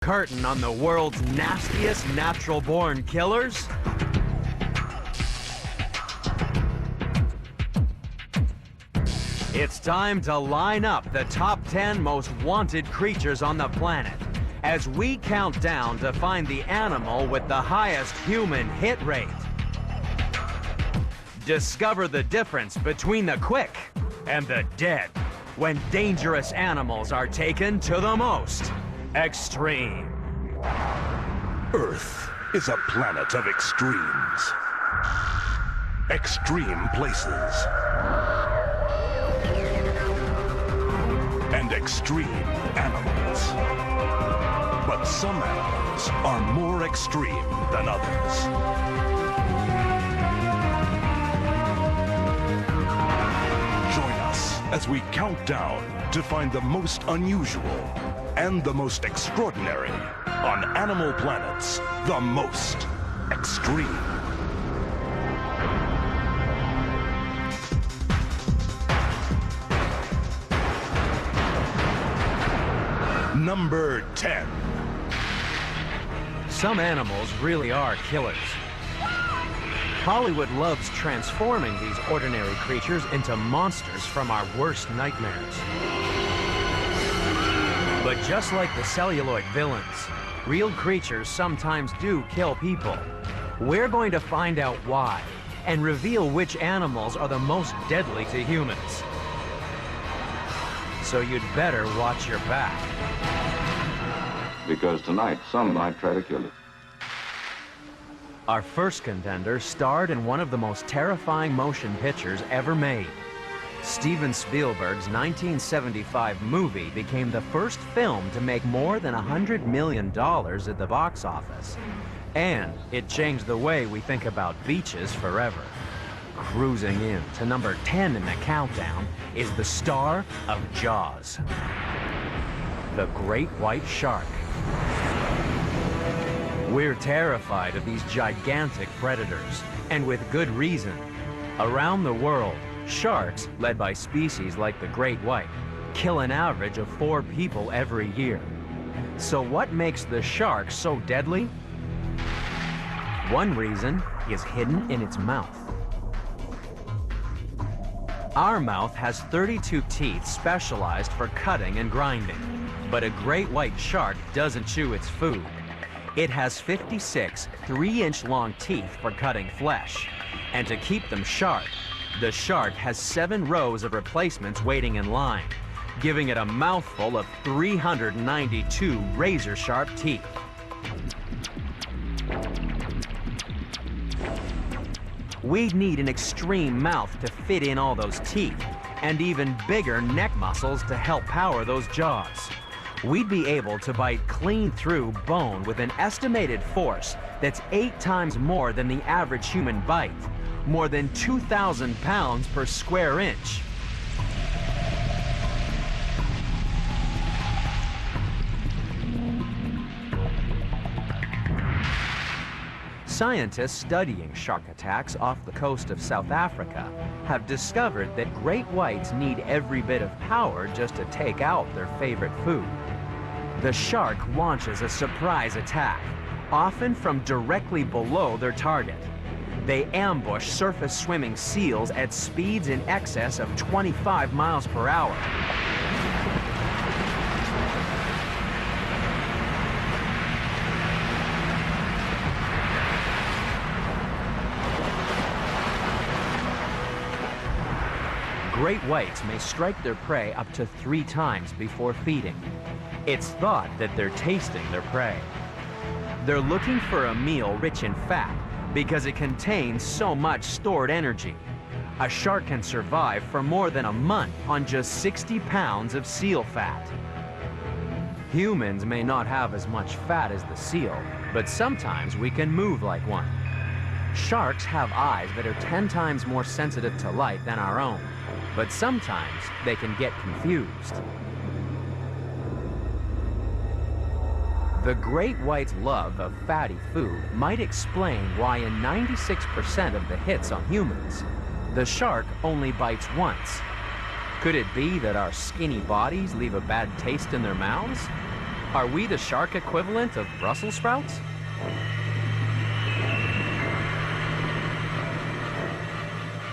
Curtain on the world's nastiest natural-born killers? It's time to line up the top 10 most wanted creatures on the planet as we count down to find the animal with the highest human hit rate. Discover the difference between the quick and the dead when dangerous animals are taken to the most extreme. Earth is a planet of extremes. Extreme places. And extreme animals. But some animals are more extreme than others. Join us as we count down to find the most unusual and the most extraordinary on Animal Planet's The Most Extreme. Number 10. Some animals really are killers. Hollywood loves transforming these ordinary creatures into monsters from our worst nightmares. But just like the celluloid villains, real creatures sometimes do kill people. We're going to find out why and reveal which animals are the most deadly to humans. So you'd better watch your back. Because tonight, some might try to kill it. Our first contender starred in one of the most terrifying motion pictures ever made. Steven Spielberg's 1975 movie became the first film to make more than $100 million at the box office. And it changed the way we think about beaches forever. Cruising in to number 10 in the countdown is the star of Jaws, the great white shark. We're terrified of these gigantic predators, and with good reason. Around the world, sharks, led by species like the great white, kill an average of 4 people every year. So what makes the shark so deadly? One reason is hidden in its mouth. Our mouth has 32 teeth specialized for cutting and grinding, but a great white shark doesn't chew its food. It has 56 3-inch long teeth for cutting flesh, and to keep them sharp, the shark has 7 rows of replacements waiting in line, giving it a mouthful of 392 razor-sharp teeth. We'd need an extreme mouth to fit in all those teeth, and even bigger neck muscles to help power those jaws. We'd be able to bite clean through bone with an estimated force that's 8 times more than the average human bite. More than 2,000 pounds per square inch. Scientists studying shark attacks off the coast of South Africa have discovered that great whites need every bit of power just to take out their favorite food. The shark launches a surprise attack, often from directly below their target. They ambush surface swimming seals at speeds in excess of 25 miles per hour. Great whites may strike their prey up to 3 times before feeding. It's thought that they're tasting their prey. They're looking for a meal rich in fat because it contains so much stored energy. A shark can survive for more than a month on just 60 pounds of seal fat. Humans may not have as much fat as the seal, but sometimes we can move like one. Sharks have eyes that are 10 times more sensitive to light than our own, but sometimes they can get confused. The great white's love of fatty food might explain why in 96% of the hits on humans, the shark only bites once. Could it be that our skinny bodies leave a bad taste in their mouths? Are we the shark equivalent of Brussels sprouts?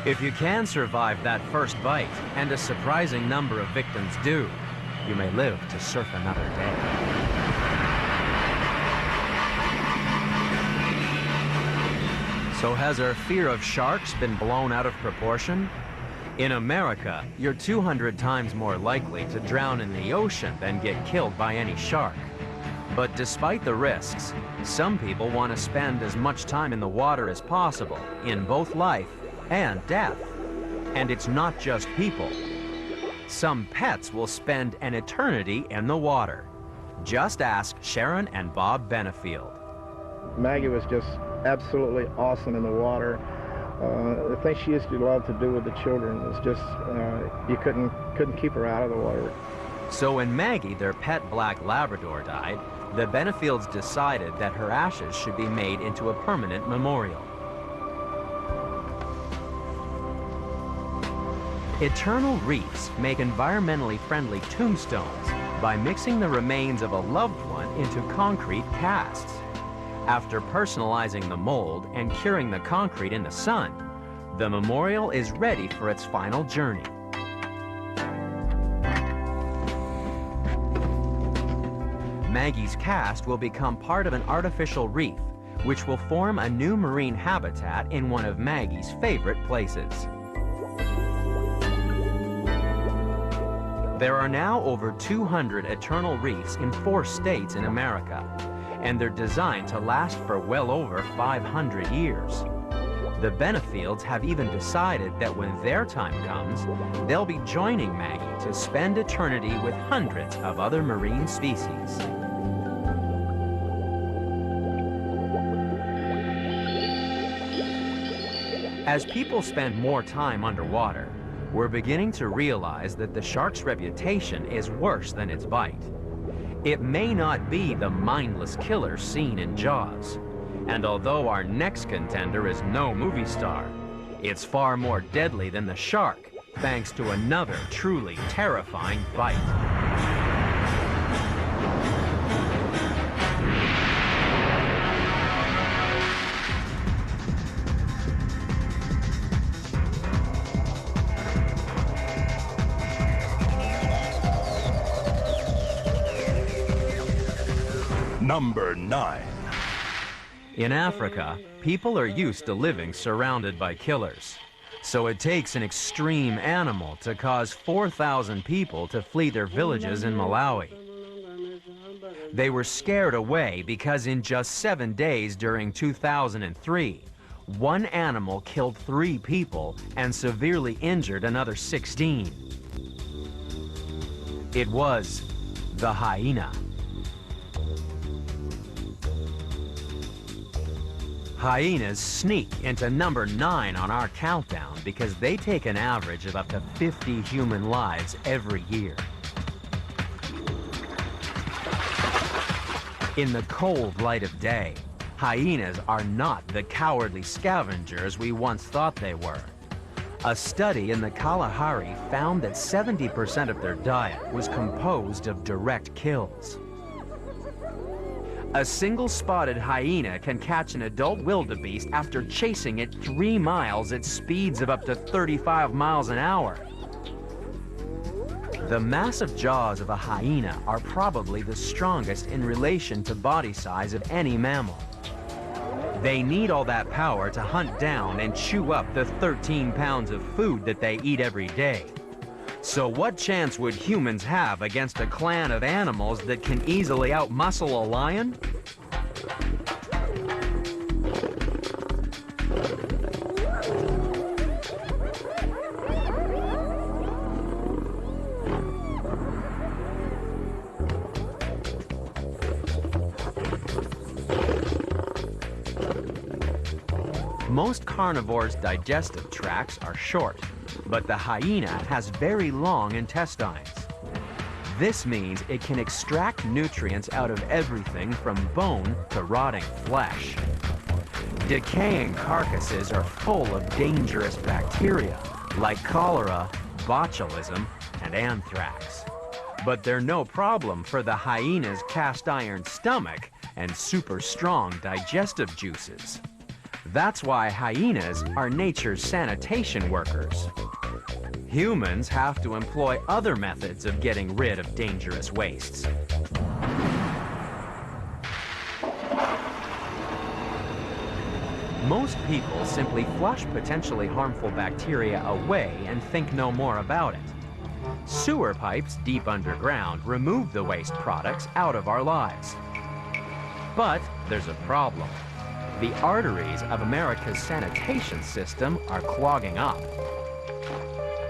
If you can survive that first bite, and a surprising number of victims do, you may live to surf another day. So has our fear of sharks been blown out of proportion? In America, you're 200 times more likely to drown in the ocean than get killed by any shark. But despite the risks, some people want to spend as much time in the water as possible, in both life and death. And it's not just people. Some pets will spend an eternity in the water. Just ask Sharon and Bob Benefield. Maggie was just absolutely awesome in the water. The thing she used to love to do with the children was just, you couldn't keep her out of the water. So when Maggie, their pet black Labrador, died, the Benefields decided that her ashes should be made into a permanent memorial. Eternal Reefs make environmentally friendly tombstones by mixing the remains of a loved one into concrete casts. After personalizing the mold and curing the concrete in the sun, the memorial is ready for its final journey. Maggie's cast will become part of an artificial reef, which will form a new marine habitat in one of Maggie's favorite places. There are now over 200 eternal reefs in 4 states in America, and they're designed to last for well over 500 years. The Benefields have even decided that when their time comes, they'll be joining Maggie to spend eternity with hundreds of other marine species. As people spend more time underwater, we're beginning to realize that the shark's reputation is worse than its bite. It may not be the mindless killer seen in Jaws, and although our next contender is no movie star, it's far more deadly than the shark, thanks to another truly terrifying bite. Number 9. In Africa, people are used to living surrounded by killers. So it takes an extreme animal to cause 4,000 people to flee their villages in Malawi. They were scared away because in just 7 days during 2003, one animal killed 3 people and severely injured another 16. It was the hyena. Hyenas sneak into number 9 on our countdown because they take an average of up to 50 human lives every year. In the cold light of day, hyenas are not the cowardly scavengers we once thought they were. A study in the Kalahari found that 70% of their diet was composed of direct kills. A single spotted hyena can catch an adult wildebeest after chasing it 3 miles at speeds of up to 35 miles an hour. The massive jaws of a hyena are probably the strongest in relation to body size of any mammal. They need all that power to hunt down and chew up the 13 pounds of food that they eat every day. So what chance would humans have against a clan of animals that can easily outmuscle a lion? Most carnivores' digestive tracts are short, but the hyena has very long intestines. This means it can extract nutrients out of everything from bone to rotting flesh. Decaying carcasses are full of dangerous bacteria like cholera, botulism, and anthrax. But they're no problem for the hyena's cast iron stomach and super strong digestive juices. That's why hyenas are nature's sanitation workers. Humans have to employ other methods of getting rid of dangerous wastes. Most people simply flush potentially harmful bacteria away and think no more about it. Sewer pipes deep underground remove the waste products out of our lives. But there's a problem. The arteries of America's sanitation system are clogging up.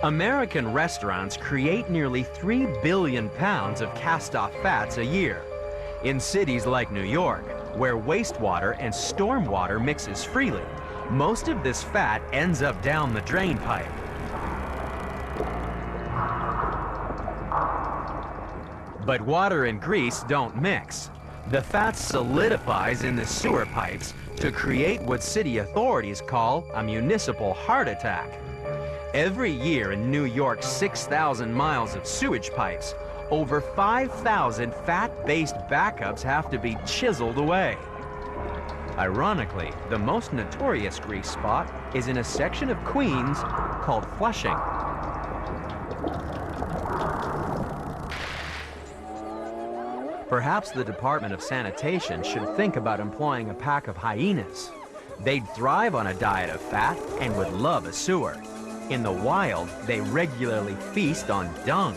American restaurants create nearly 3 billion pounds of cast-off fats a year. In cities like New York, where wastewater and stormwater mixes freely, most of this fat ends up down the drain pipe. But water and grease don't mix. The fat solidifies in the sewer pipes to create what city authorities call a municipal heart attack. Every year in New York's 6,000 miles of sewage pipes, over 5,000 fat-based backups have to be chiseled away. Ironically, the most notorious grease spot is in a section of Queens called Flushing. Perhaps the Department of Sanitation should think about employing a pack of hyenas. They'd thrive on a diet of fat and would love a sewer. In the wild, they regularly feast on dung.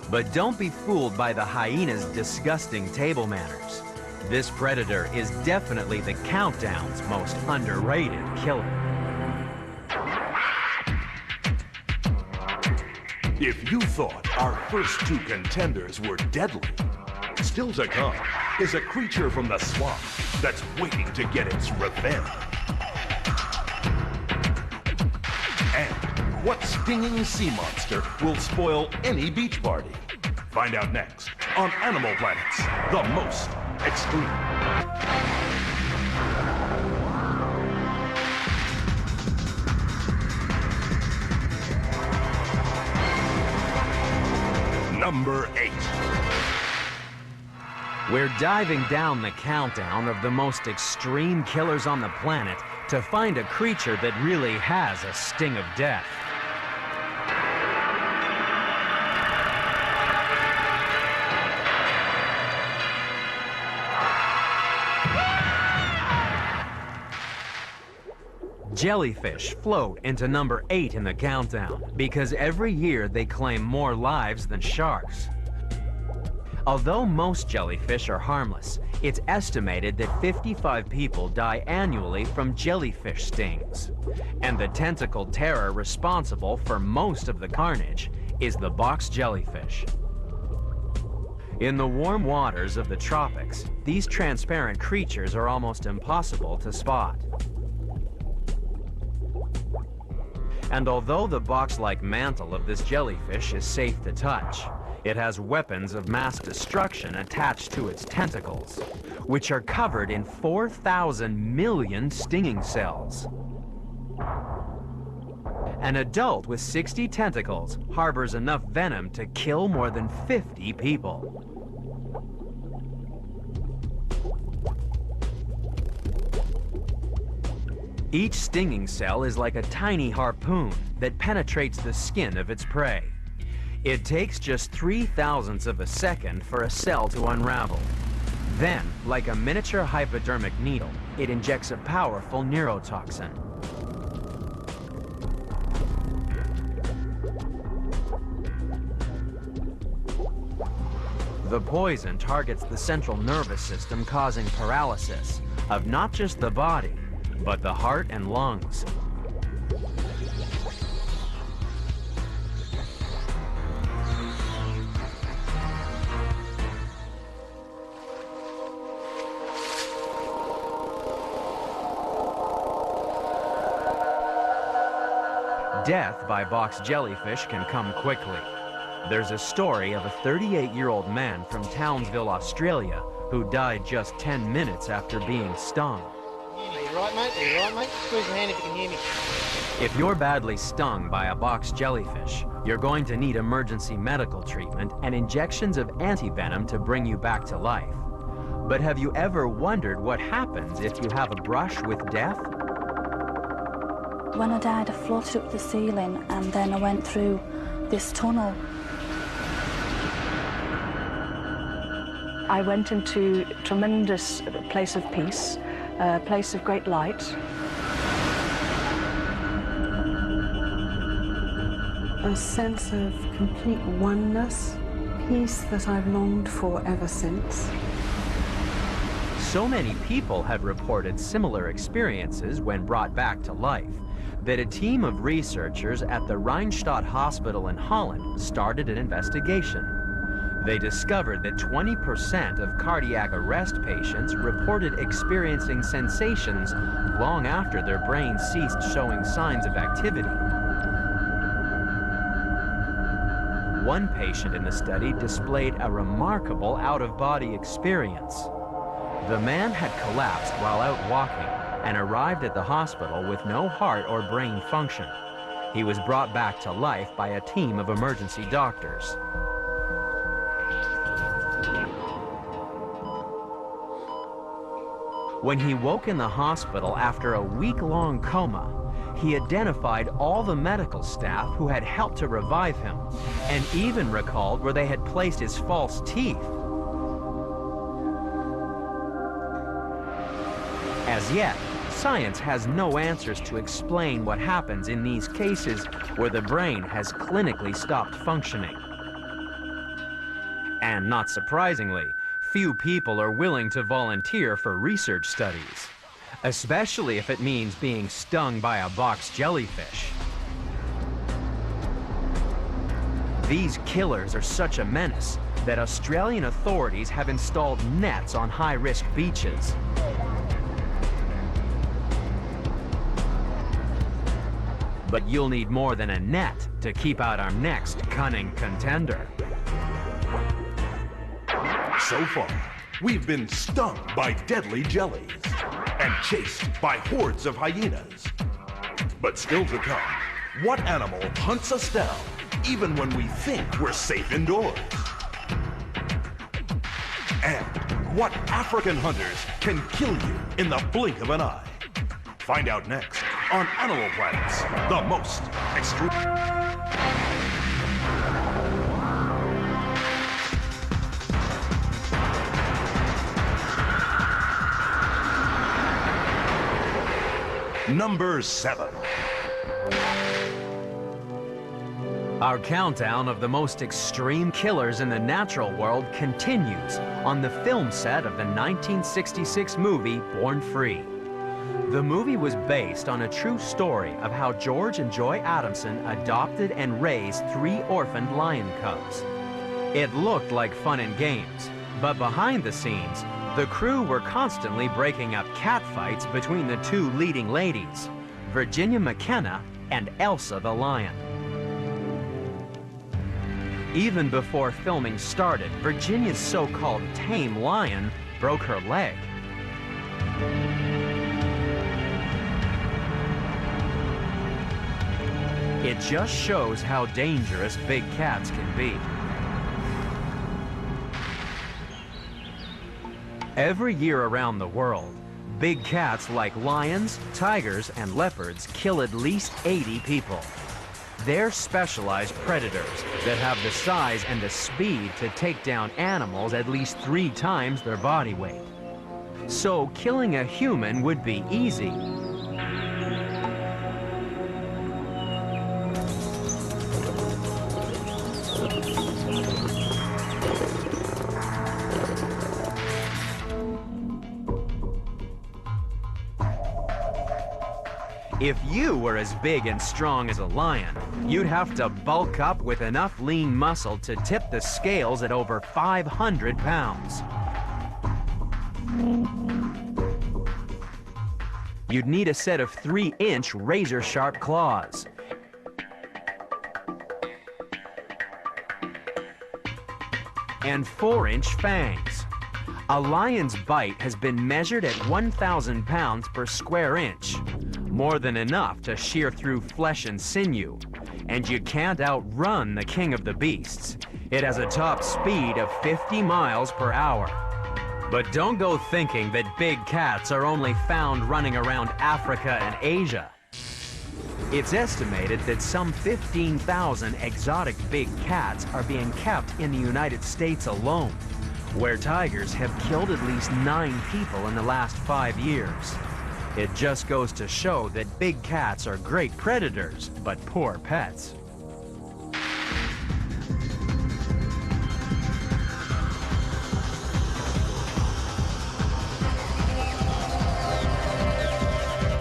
But don't be fooled by the hyena's disgusting table manners. This predator is definitely the countdown's most underrated killer. If you thought our first two contenders were deadly, still to come is a creature from the swamp that's waiting to get its revenge. And what stinging sea monster will spoil any beach party? Find out next on Animal Planet's The Most Extreme. Number 8. We're diving down the countdown of the most extreme killers on the planet to find a creature that really has a sting of death. Jellyfish float into number 8 in the countdown because every year they claim more lives than sharks. Although most jellyfish are harmless, it's estimated that 55 people die annually from jellyfish stings. And the tentacled terror responsible for most of the carnage is the box jellyfish. In the warm waters of the tropics, these transparent creatures are almost impossible to spot. And although the box-like mantle of this jellyfish is safe to touch, it has weapons of mass destruction attached to its tentacles, which are covered in 4,000 million stinging cells. An adult with 60 tentacles harbors enough venom to kill more than 50 people. Each stinging cell is like a tiny harpoon that penetrates the skin of its prey. It takes just 0.003 of a second for a cell to unravel. Then, like a miniature hypodermic needle, it injects a powerful neurotoxin. The poison targets the central nervous system, causing paralysis of not just the body, but the heart and lungs. Death by box jellyfish can come quickly. There's a story of a 38-year-old man from Townsville, Australia, who died just 10 minutes after being stung. You right, mate? You right, mate? Squeeze your hand if you can hear me. If you're badly stung by a box jellyfish, You're going to need emergency medical treatment and injections of antivenom to bring you back to life. But have you ever wondered what happens if you have a brush with death? When I died, I floated up the ceiling and then I went through this tunnel. I went into a tremendous place of peace, a place of great light. A sense of complete oneness, peace that I've longed for ever since. So many people have reported similar experiences when brought back to life that a team of researchers at the Rijnstadt Hospital in Holland started an investigation. They discovered that 20% of cardiac arrest patients reported experiencing sensations long after their brains ceased showing signs of activity. One patient in the study displayed a remarkable out-of-body experience. The man had collapsed while out walking and arrived at the hospital with no heart or brain function. He was brought back to life by a team of emergency doctors. When he woke in the hospital after a week-long coma, he identified all the medical staff who had helped to revive him, and even recalled where they had placed his false teeth. As yet, science has no answers to explain what happens in these cases where the brain has clinically stopped functioning. And not surprisingly, few people are willing to volunteer for research studies, especially if it means being stung by a box jellyfish. These killers are such a menace that Australian authorities have installed nets on high-risk beaches. But you'll need more than a net to keep out our next cunning contender. So far, we've been stung by deadly jellies and chased by hordes of hyenas. But still to come, what animal hunts us down even when we think we're safe indoors? And what African hunters can kill you in the blink of an eye? Find out next on Animal Planet's The Most Extreme. Number 7. Our countdown of the most extreme killers in the natural world continues on the film set of the 1966 movie Born Free. The movie was based on a true story of how George and Joy Adamson adopted and raised 3 orphaned lion cubs. It looked like fun and games, but behind the scenes, the crew were constantly breaking up catfights between the 2 leading ladies, Virginia McKenna and Elsa the lion. Even before filming started, Virginia's so-called tame lion broke her leg. It just shows how dangerous big cats can be. Every year around the world, big cats like lions, tigers, and leopards kill at least 80 people. They're specialized predators that have the size and the speed to take down animals at least 3 times their body weight. So killing a human would be easy. If you were as big and strong as a lion, you'd have to bulk up with enough lean muscle to tip the scales at over 500 pounds. You'd need a set of 3-inch razor-sharp claws. And 4-inch fangs. A lion's bite has been measured at 1,000 pounds per square inch. More than enough to shear through flesh and sinew, and you can't outrun the king of the beasts. It has a top speed of 50 miles per hour. But don't go thinking that big cats are only found running around Africa and Asia. It's estimated that some 15,000 exotic big cats are being kept in the United States alone, where tigers have killed at least 9 people in the last 5 years. It just goes to show that big cats are great predators, but poor pets.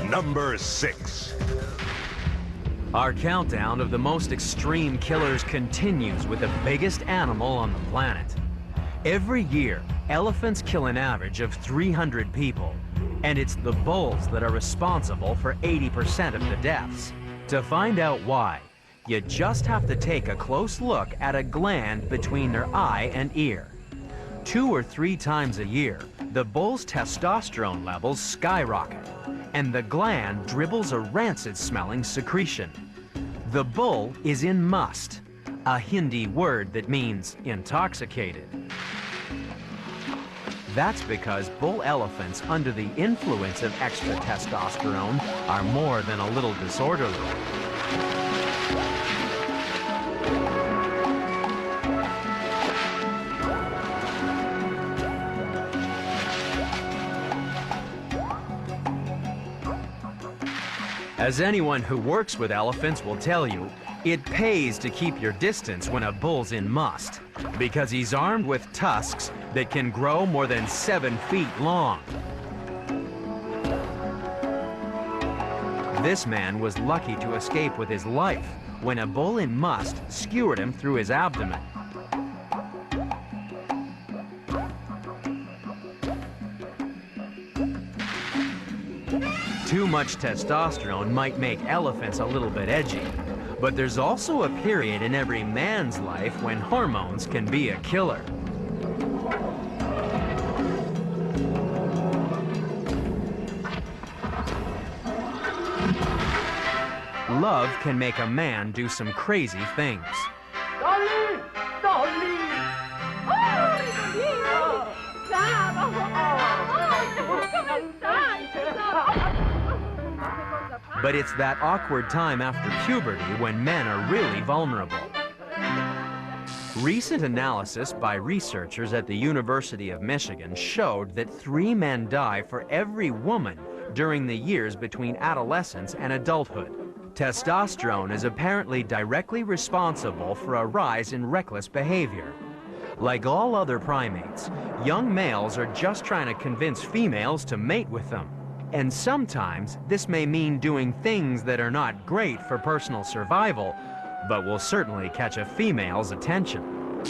Number 6. Our countdown of the most extreme killers continues with the biggest animal on the planet. Every year, elephants kill an average of 300 people, and it's the bulls that are responsible for 80% of the deaths. To find out why, you just have to take a close look at a gland between their eye and ear. 2 or 3 times a year, the bull's testosterone levels skyrocket, and the gland dribbles a rancid-smelling secretion. The bull is in must, a Hindi word that means intoxicated. That's because bull elephants under the influence of extra testosterone are more than a little disorderly. As anyone who works with elephants will tell you, it pays to keep your distance when a bull's in must, because he's armed with tusks that can grow more than 7 feet long. This man was lucky to escape with his life when a bull in must skewered him through his abdomen. Too much testosterone might make elephants a little bit edgy, but there's also a period in every man's life when hormones can be a killer. Love can make a man do some crazy things. Dolly! Dolly! But it's that awkward time after puberty when men are really vulnerable. Recent analysis by researchers at the University of Michigan showed that 3 men die for every woman during the years between adolescence and adulthood. Testosterone is apparently directly responsible for a rise in reckless behavior. Like all other primates, young males are just trying to convince females to mate with them. And sometimes this may mean doing things that are not great for personal survival, but will certainly catch a female's attention.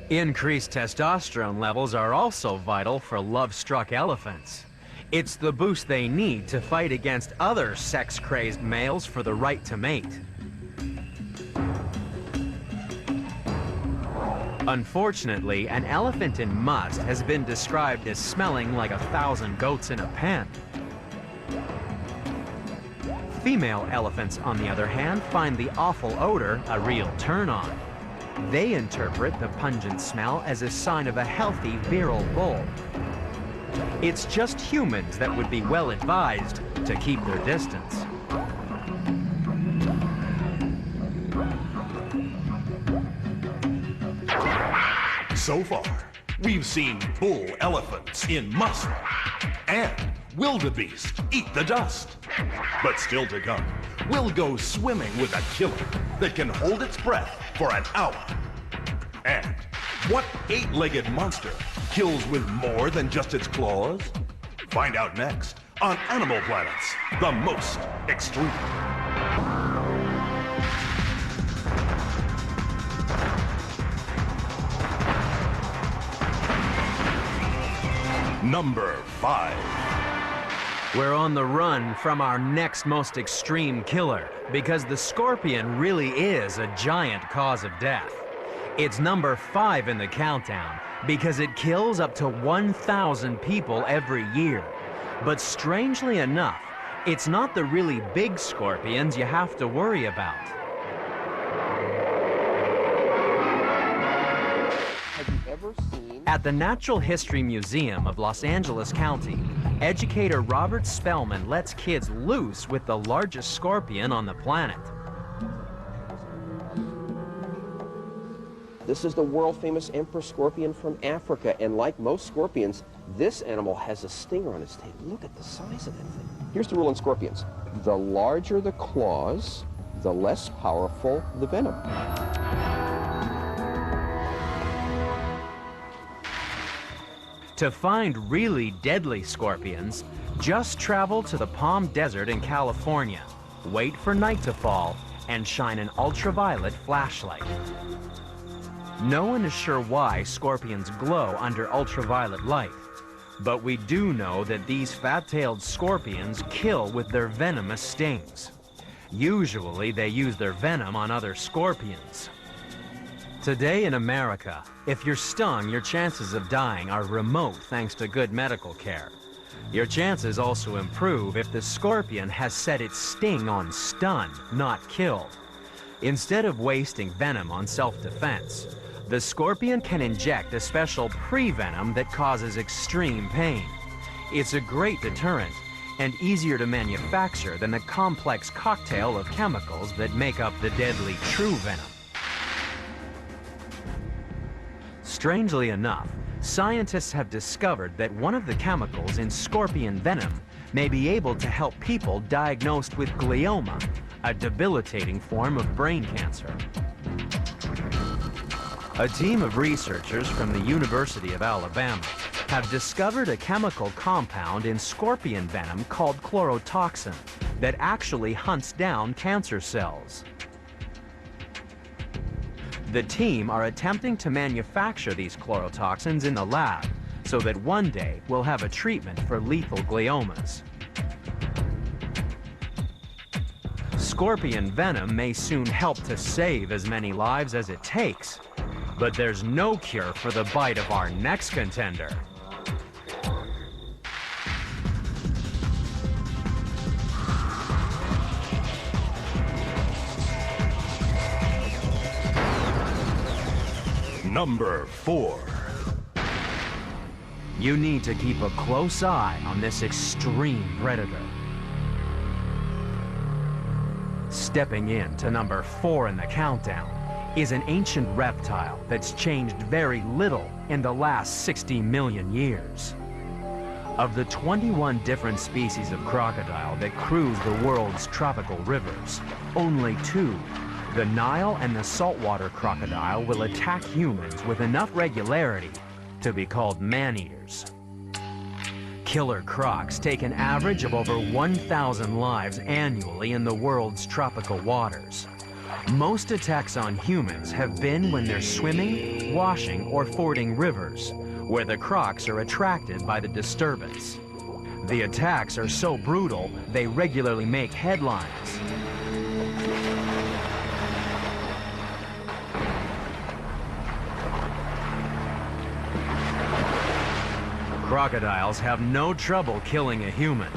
Increased testosterone levels are also vital for love-struck elephants. It's the boost they need to fight against other sex-crazed males for the right to mate. Unfortunately, an elephant in must has been described as smelling like 1,000 goats in a pen. Female elephants, on the other hand, find the awful odor a real turn-on. They interpret the pungent smell as a sign of a healthy, virile bull. It's just humans that would be well advised to keep their distance. So far, we've seen bull elephants in must and wildebeest eat the dust. But still to come, we'll go swimming with a killer that can hold its breath for an hour. And what 8-legged monster kills with more than just its claws? Find out next on Animal Planet's The Most Extreme. Number 5. We're on the run from our next most extreme killer because the scorpion really is a giant cause of death. It's number 5 in the countdown because it kills up to 1,000 people every year. But strangely enough, It's not the really big scorpions you have to worry about. Have you ever seen... At the Natural History Museum of Los Angeles County, educator Robert Spellman lets kids loose with the largest scorpion on the planet. This is the world-famous emperor scorpion from Africa, and like most scorpions, this animal has a stinger on its tail. Look at the size of that thing. Here's the rule in scorpions. The larger the claws, the less powerful the venom. To find really deadly scorpions, just travel to the Palm Desert in California, wait for night to fall, and shine an ultraviolet flashlight. No one is sure why scorpions glow under ultraviolet light, but we do know that these fat-tailed scorpions kill with their venomous stings. Usually they use their venom on other scorpions. Today in America, if you're stung, your chances of dying are remote thanks to good medical care. Your chances also improve if the scorpion has set its sting on stun, not kill. Instead of wasting venom on self-defense, the scorpion can inject a special pre-venom that causes extreme pain. It's a great deterrent and easier to manufacture than the complex cocktail of chemicals that make up the deadly true venom. Strangely enough, scientists have discovered that one of the chemicals in scorpion venom may be able to help people diagnosed with glioma, a debilitating form of brain cancer. A team of researchers from the University of Alabama have discovered a chemical compound in scorpion venom called chlorotoxin that actually hunts down cancer cells. The team are attempting to manufacture these chlorotoxins in the lab so that one day we'll have a treatment for lethal gliomas. Scorpion venom may soon help to save as many lives as it takes, but there's no cure for the bite of our next contender. Number 4. You need to keep a close eye on this extreme predator. Stepping in to number 4 in the countdown is an ancient reptile that's changed very little in the last 60 million years. Of the 21 different species of crocodile that cruise the world's tropical rivers, only 2, the Nile and the saltwater crocodile, will attack humans with enough regularity to be called man-eaters. Killer crocs take an average of over 1,000 lives annually in the world's tropical waters. Most attacks on humans have been when they're swimming, washing, or fording rivers, where the crocs are attracted by the disturbance. The attacks are so brutal, they regularly make headlines. Crocodiles have no trouble killing a human.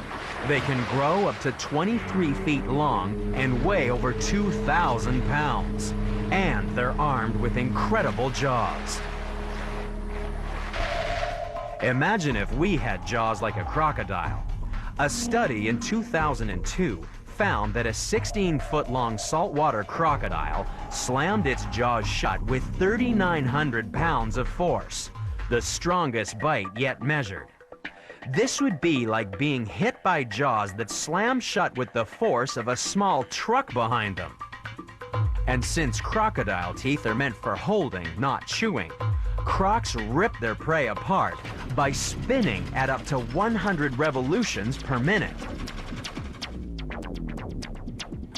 They can grow up to 23 feet long and weigh over 2,000 pounds. And they're armed with incredible jaws. Imagine if we had jaws like a crocodile. A study in 2002 found that a 16-foot-long saltwater crocodile slammed its jaws shut with 3,900 pounds of force, the strongest bite yet measured. This would be like being hit by jaws that slam shut with the force of a small truck behind them. And since crocodile teeth are meant for holding, not chewing, crocs rip their prey apart by spinning at up to 100 revolutions per minute.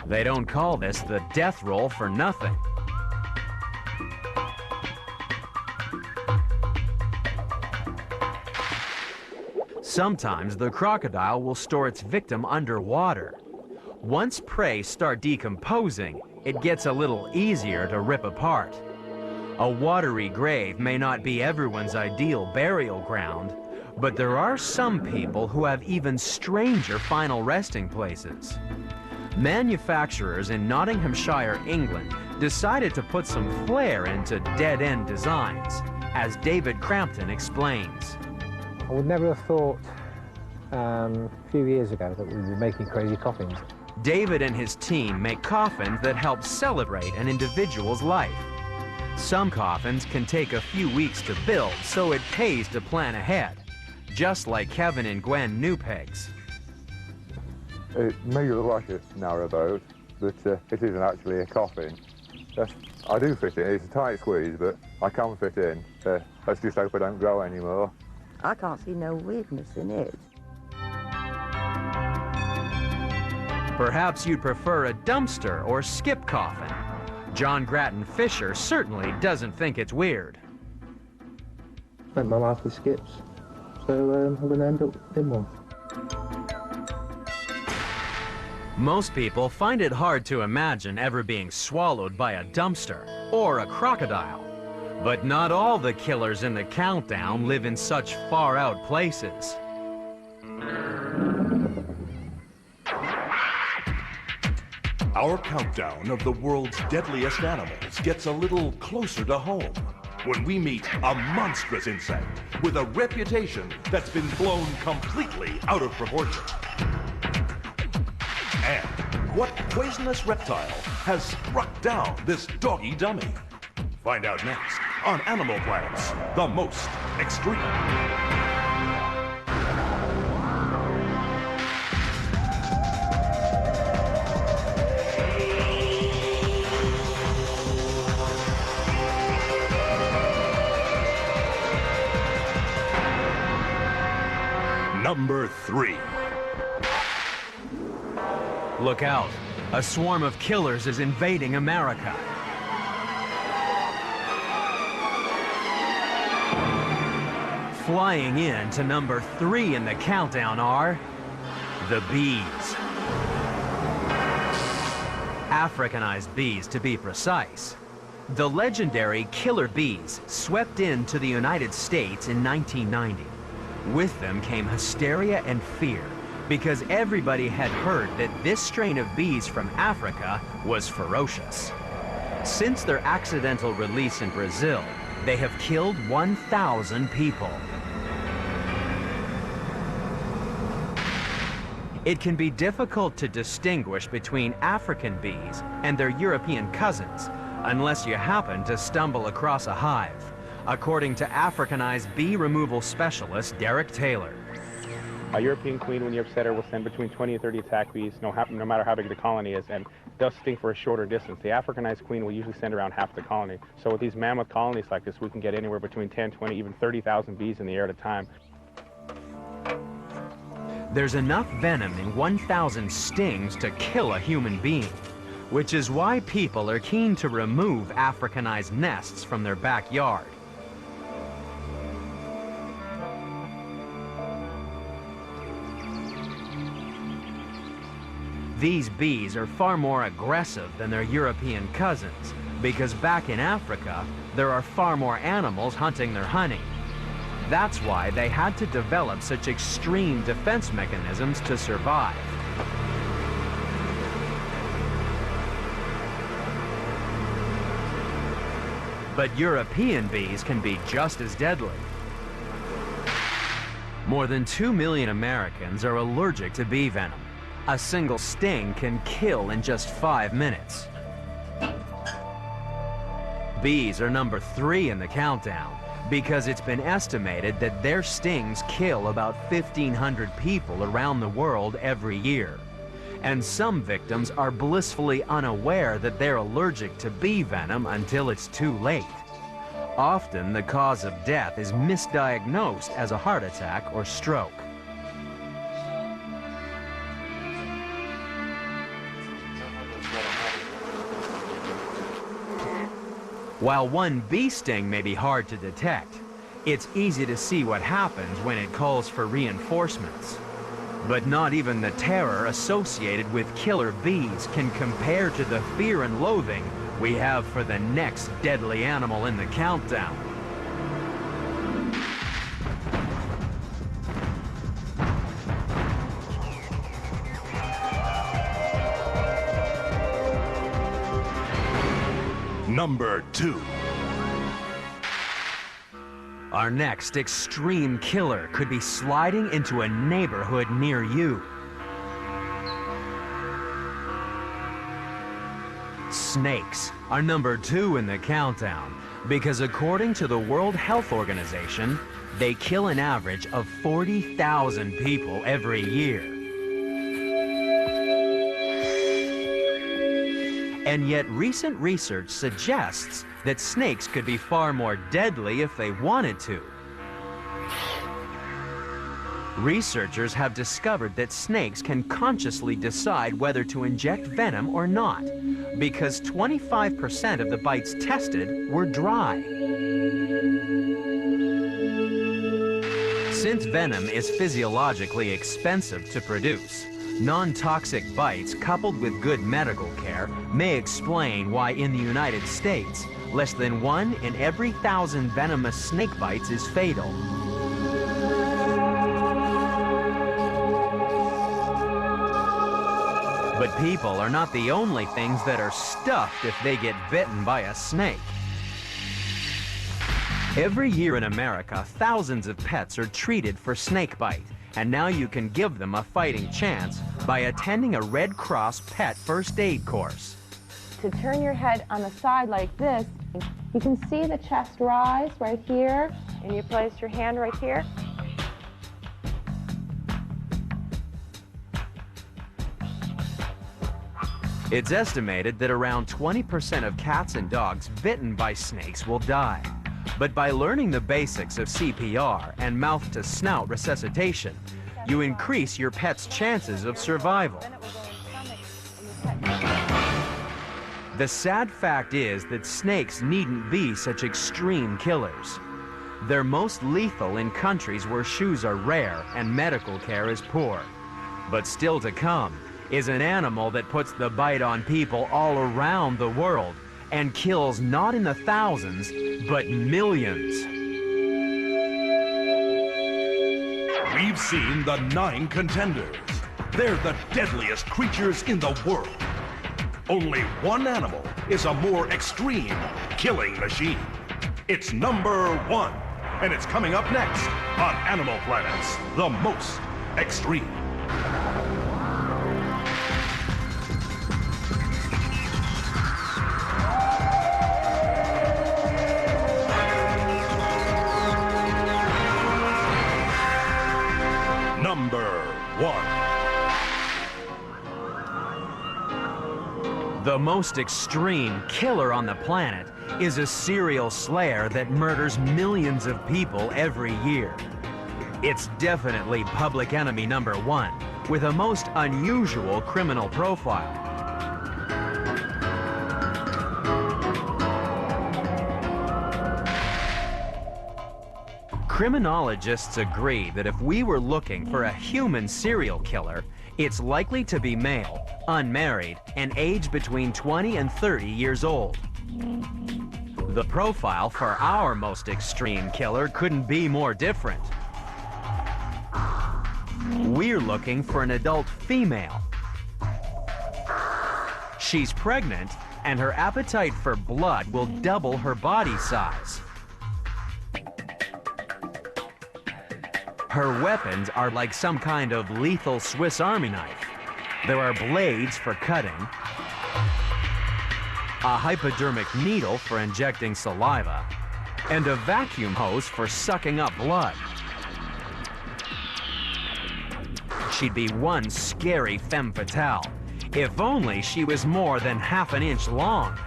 They don't call this the death roll for nothing. Sometimes the crocodile will store its victim underwater. Once prey start decomposing, it gets a little easier to rip apart. A watery grave may not be everyone's ideal burial ground. But there are some people who have even stranger final resting places. Manufacturers in Nottinghamshire, England, decided to put some flair into dead-end designs, as David Crampton explains. I would never have thought a few years ago that we'd be making crazy coffins. David and his team make coffins that help celebrate an individual's life. Some coffins can take a few weeks to build, so it pays to plan ahead, just like Kevin and Gwen Newpegs. It may look like a narrowboat, but it isn't actually a coffin. I do fit in. It's a tight squeeze, but I can fit in. Let's just hope I don't grow anymore. I can't see no weirdness in it. Perhaps you'd prefer a dumpster or skip coffin. John Grattan Fisher certainly doesn't think it's weird. Spent my life with skips, so I'm going to end up in one. Most people find it hard to imagine ever being swallowed by a dumpster or a crocodile. But not all the killers in the countdown live in such far-out places. Our countdown of the world's deadliest animals gets a little closer to home when we meet a monstrous insect with a reputation that's been blown completely out of proportion. And what poisonous reptile has struck down this doggy dummy? Find out next on Animal Planet's The Most Extreme. Number 3. Look out. A swarm of killers is invading America. Flying in to number 3 in the countdown are the bees. Africanized bees, to be precise. The legendary killer bees swept into the United States in 1990. With them came hysteria and fear, because everybody had heard that this strain of bees from Africa was ferocious. Since their accidental release in Brazil, they have killed 1,000 people. It can be difficult to distinguish between African bees and their European cousins, unless you happen to stumble across a hive, according to Africanized bee removal specialist Derek Taylor. A European queen, when you upset her, will send between 20 and 30 attack bees, no matter how big the colony is, and they'll sting for a shorter distance. The Africanized queen will usually send around half the colony. So with these mammoth colonies like this, we can get anywhere between 10, 20, even 30,000 bees in the air at a time. There's enough venom in 1,000 stings to kill a human being, which is why people are keen to remove Africanized nests from their backyard. These bees are far more aggressive than their European cousins, because back in Africa, there are far more animals hunting their honey. That's why they had to develop such extreme defense mechanisms to survive. But European bees can be just as deadly. More than 2 million Americans are allergic to bee venom. A single sting can kill in just 5 minutes. Bees are number 3 in the countdown because it's been estimated that their stings kill about 1,500 people around the world every year. And some victims are blissfully unaware that they're allergic to bee venom until it's too late. Often, the cause of death is misdiagnosed as a heart attack or stroke. While one bee sting may be hard to detect, it's easy to see what happens when it calls for reinforcements. But not even the terror associated with killer bees can compare to the fear and loathing we have for the next deadly animal in the countdown. Number 2. Our next extreme killer could be sliding into a neighborhood near you. Snakes are number 2 in the countdown because according to the World Health Organization, they kill an average of 40,000 people every year. And yet recent research suggests that snakes could be far more deadly if they wanted to. Researchers have discovered that snakes can consciously decide whether to inject venom or not, because 25% of the bites tested were dry. Since venom is physiologically expensive to produce, non-toxic bites coupled with good medical care may explain why in the United States, less than 1 in every 1,000 venomous snake bites is fatal. But people are not the only things that are stuffed if they get bitten by a snake. Every year in America, thousands of pets are treated for snake bite, and now you can give them a fighting chance by attending a Red Cross pet first aid course. To turn your head on the side like this, you can see the chest rise right here, and you place your hand right here. It's estimated that around 20% of cats and dogs bitten by snakes will die. But by learning the basics of CPR and mouth-to-snout resuscitation, you increase your pet's chances of survival. The sad fact is that snakes needn't be such extreme killers. They're most lethal in countries where shoes are rare and medical care is poor. But still to come is an animal that puts the bite on people all around the world and kills not in the thousands, but millions. We've seen the 9 contenders. They're the deadliest creatures in the world. Only one animal is a more extreme killing machine. It's number 1, and it's coming up next on Animal Planet's The Most Extreme. Number 1. The most extreme killer on the planet is a serial slayer that murders millions of people every year. It's definitely public enemy number 1, with a most unusual criminal profile. Criminologists agree that if we were looking for a human serial killer, it's likely to be male, unmarried, and aged between 20 and 30 years old. The profile for our most extreme killer couldn't be more different. We're looking for an adult female. She's pregnant, and her appetite for blood will double her body size. Her weapons are like some kind of lethal Swiss Army knife. There are blades for cutting, a hypodermic needle for injecting saliva, and a vacuum hose for sucking up blood. She'd be one scary femme fatale, if only she was more than half an inch long.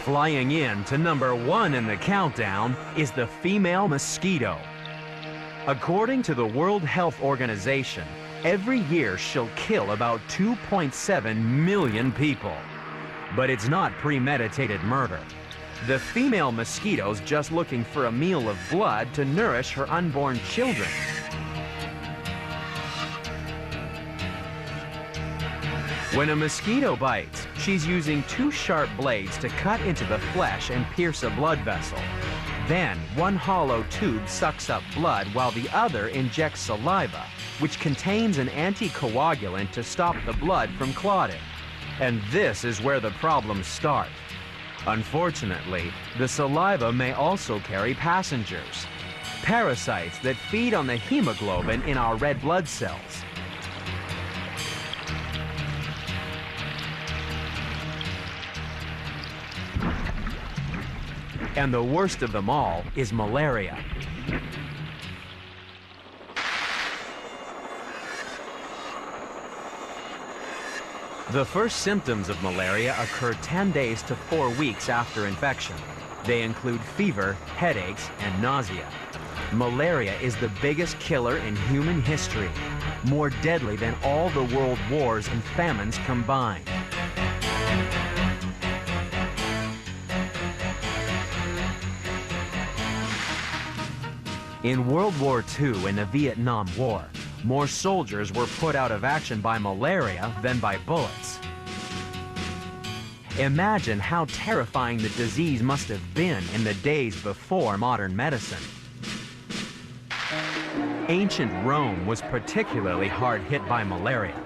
Flying in to number 1 in the countdown is the female mosquito. According to the World Health Organization, every year she'll kill about 2.7 million people. But it's not premeditated murder. The female mosquito's just looking for a meal of blood to nourish her unborn children. When a mosquito bites, she's using 2 sharp blades to cut into the flesh and pierce a blood vessel. Then, one hollow tube sucks up blood while the other injects saliva, which contains an anticoagulant to stop the blood from clotting. And this is where the problems start. Unfortunately, the saliva may also carry passengers, parasites that feed on the hemoglobin in our red blood cells. And the worst of them all is malaria. The first symptoms of malaria occur 10 days to 4 weeks after infection. They include fever, headaches, and nausea. Malaria is the biggest killer in human history, more deadly than all the world wars and famines combined. In World War II and the Vietnam War, more soldiers were put out of action by malaria than by bullets. Imagine how terrifying the disease must have been in the days before modern medicine. Ancient Rome was particularly hard hit by malaria.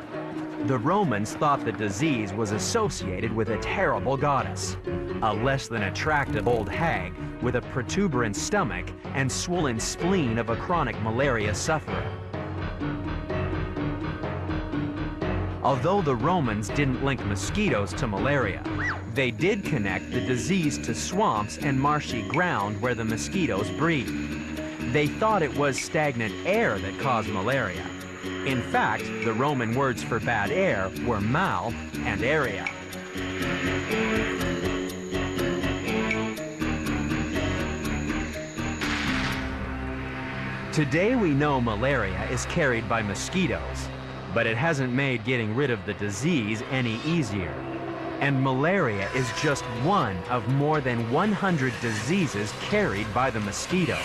The Romans thought the disease was associated with a terrible goddess, a less than attractive old hag with a protuberant stomach and swollen spleen of a chronic malaria sufferer. Although the Romans didn't link mosquitoes to malaria, they did connect the disease to swamps and marshy ground where the mosquitoes breed. They thought it was stagnant air that caused malaria. In fact, the Roman words for bad air were mal and area. Today we know malaria is carried by mosquitoes, but it hasn't made getting rid of the disease any easier. And malaria is just one of more than 100 diseases carried by the mosquito.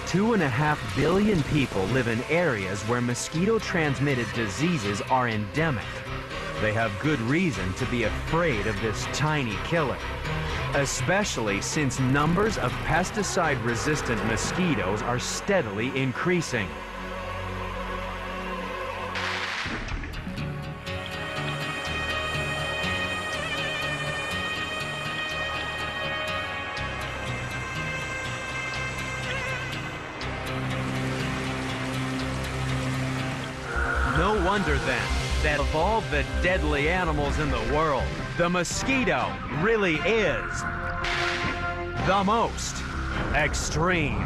2.5 billion people live in areas where mosquito-transmitted diseases are endemic. They have good reason to be afraid of this tiny killer, especially since numbers of pesticide-resistant mosquitoes are steadily increasing. No wonder then that of all the deadly animals in the world, the mosquito really is the most extreme.